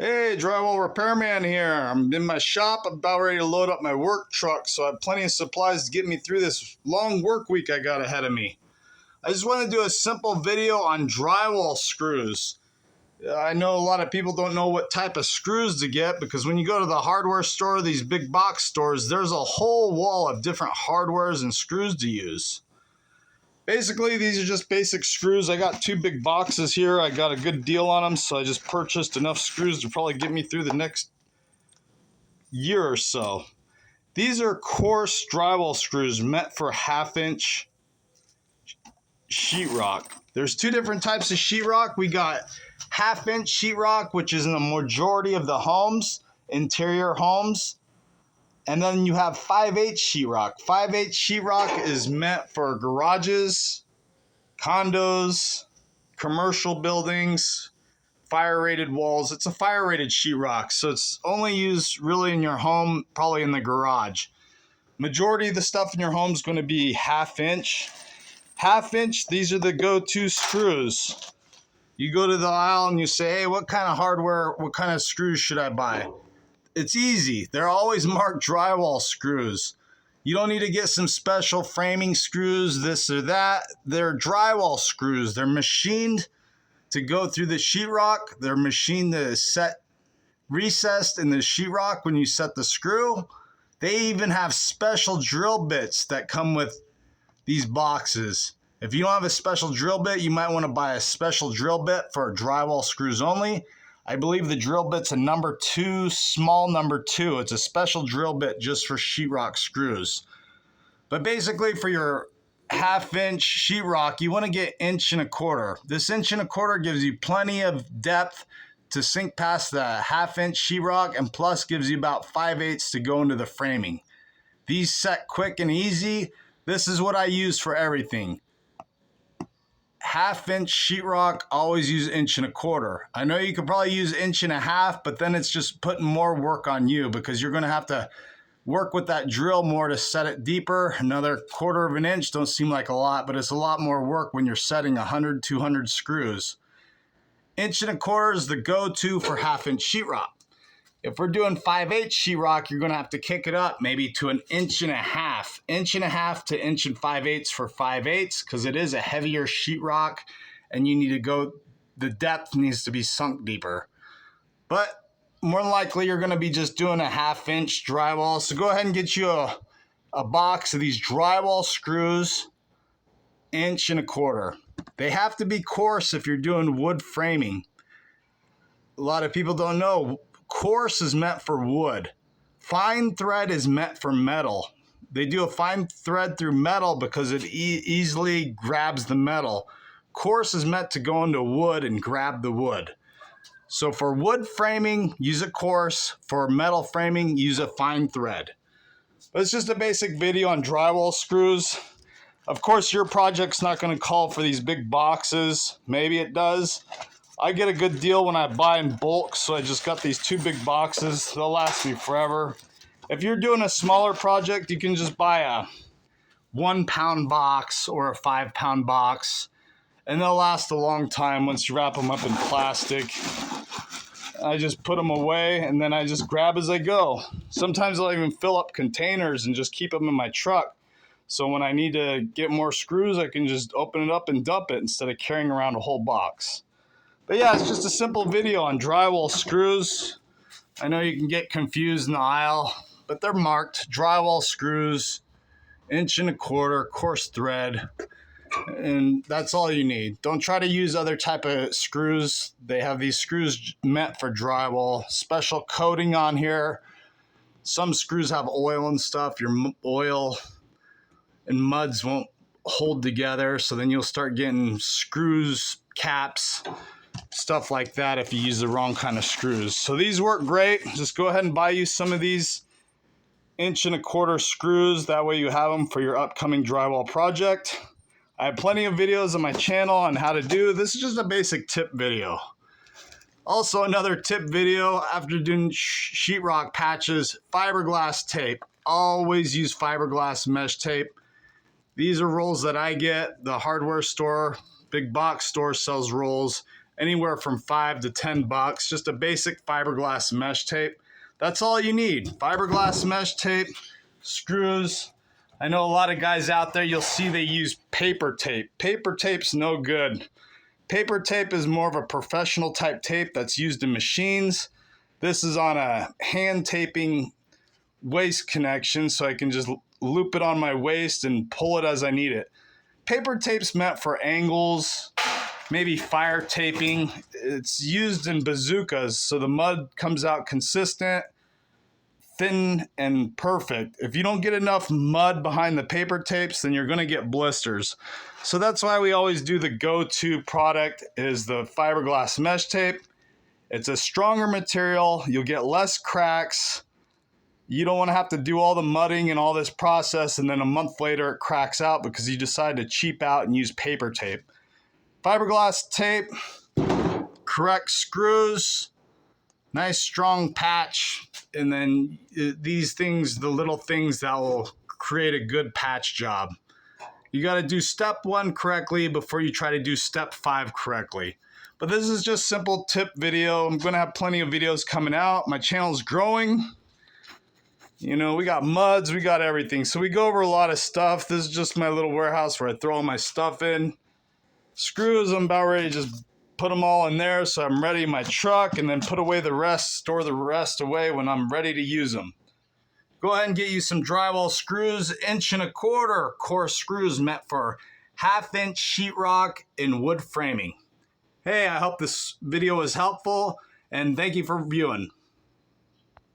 Hey, drywall repairman here. I'm in my shop, about ready to load up my work truck, so I have plenty of supplies to get me through this long work week I got ahead of me. I just want to do a simple video on drywall screws. I know a lot of people don't know what type of screws to get because when you go to the hardware store, these big box stores, there's a whole wall of different hardwares and screws to use. Basically, these are just basic screws. I got two big boxes here. I got a good deal on them, so I just purchased enough screws to probably get me through the next year or so. These are coarse drywall screws meant for 1/2-inch sheetrock. There's two different types of sheetrock. We got 1/2-inch sheetrock, which is in the majority of the homes, interior homes. And then you have 5/8 sheetrock. 5/8 sheetrock is meant for garages, condos, commercial buildings, fire-rated walls. It's a fire-rated sheetrock, so it's only used really in your home, probably in the garage. Majority of the stuff in your home is going to be 1/2-inch. 1/2-inch, these are the go-to screws. You go to the aisle and you say, hey, what kind of hardware, what kind of screws should I buy? It's easy. They're always marked drywall screws. You don't need to get some special framing screws, this or that. They're drywall screws. They're machined to go through the sheetrock. They're machined to set recessed in the sheetrock when you set the screw. They even have special drill bits that come with these boxes. If you don't have a special drill bit, you might want to buy a special drill bit for drywall screws only. I believe the drill bit's a number 2, small number 2. It's a special drill bit just for sheetrock screws. But basically for your 1/2-inch sheetrock, you want to get 1.25 inches. This 1.25 inches gives you plenty of depth to sink past the 1/2-inch sheetrock and plus gives you about 5/8 to go into the framing. These set quick and easy. This is what I use for everything. 1/2-inch sheetrock, always use 1.25 inches. I know you could probably use 1.5 inches, but then it's just putting more work on you because you're going to have to work with that drill more to set it deeper. Another 1/4 inch don't seem like a lot, but it's a lot more work when you're setting 100, 200 screws. 1.25 inches is the go-to for 1/2-inch sheetrock. If we're doing 5/8 sheetrock, you're going to have to kick it up maybe to 1.5 inches. 1.5 inches to 1 5/8 inches for 5/8 because it is a heavier sheetrock and you need to go, the depth needs to be sunk deeper. But more than likely you're going to be just doing a 1/2-inch drywall. So go ahead and get you a box of these drywall screws, 1.25 inches. They have to be coarse if you're doing wood framing. A lot of people don't know. Coarse is meant for wood. Fine thread is meant for metal. They do a fine thread through metal because it easily grabs the metal. Coarse is meant to go into wood and grab the wood. So for wood framing, use a coarse. For metal framing, use a fine thread. But it's just a basic video on drywall screws. Of course, your project's not going to call for these big boxes. Maybe it does. I get a good deal when I buy in bulk, so I just got these two big boxes. They'll last me forever. If you're doing a smaller project, you can just buy a 1-pound box or a 5-pound box, and they'll last a long time once you wrap them up in plastic. I just put them away, and then I just grab as I go. Sometimes I'll even fill up containers and just keep them in my truck. So when I need to get more screws, I can just open it up and dump it instead of carrying around a whole box. But yeah, it's just a simple video on drywall screws. I know you can get confused in the aisle, but they're marked drywall screws, 1.25 inches, coarse thread, and that's all you need. Don't try to use other type of screws. They have these screws meant for drywall. Special coating on here. Some screws have oil and stuff. Your oil and muds won't hold together, so then you'll start getting screws, caps, stuff like that if you use the wrong kind of screws. So these work great. Just go ahead and buy you some of these 1.25 inch screws. That way you have them for your upcoming drywall project. I have plenty of videos on my channel on how to do. This is just a basic tip video. Also another tip video after doing sheetrock patches, fiberglass tape. Always use fiberglass mesh tape. These are rolls that I get. The hardware store, big box store sells rolls. anywhere from $5 to $10. Just a basic fiberglass mesh tape. That's all you need. Fiberglass mesh tape, screws. I know a lot of guys out there, you'll see they use paper tape. Paper tape's no good. Paper tape is more of a professional type tape that's used in machines. This is on a hand taping waist connection, so I can just loop it on my waist and pull it as I need it. Paper tape's meant for angles, maybe fire taping. It's used in bazookas, so the mud comes out consistent, thin, and perfect. If you don't get enough mud behind the paper tapes, then you're gonna get blisters. So that's why we always do the go-to product is the fiberglass mesh tape. It's a stronger material, you'll get less cracks. You don't wanna have to do all the mudding and all this process and then a month later it cracks out because you decide to cheap out and use paper tape. Fiberglass tape, correct screws, nice strong patch, and then these things, the little things that will create a good patch job. You got to do step 1 correctly before you try to do step 5 correctly. But this is just simple tip video. I'm going to have plenty of videos coming out. My channel's growing. You know, we got muds, we got everything. So we go over a lot of stuff. This is just my little warehouse where I throw all my stuff in. Screws, I'm about ready to just put them all in there so I'm ready in my truck, and then put away the rest, store the rest away when I'm ready to use them. Go ahead and get you some drywall screws, 1.25 coarse screws meant for 1/2 inch sheetrock and wood framing. Hey, I hope this video was helpful, and thank you for viewing.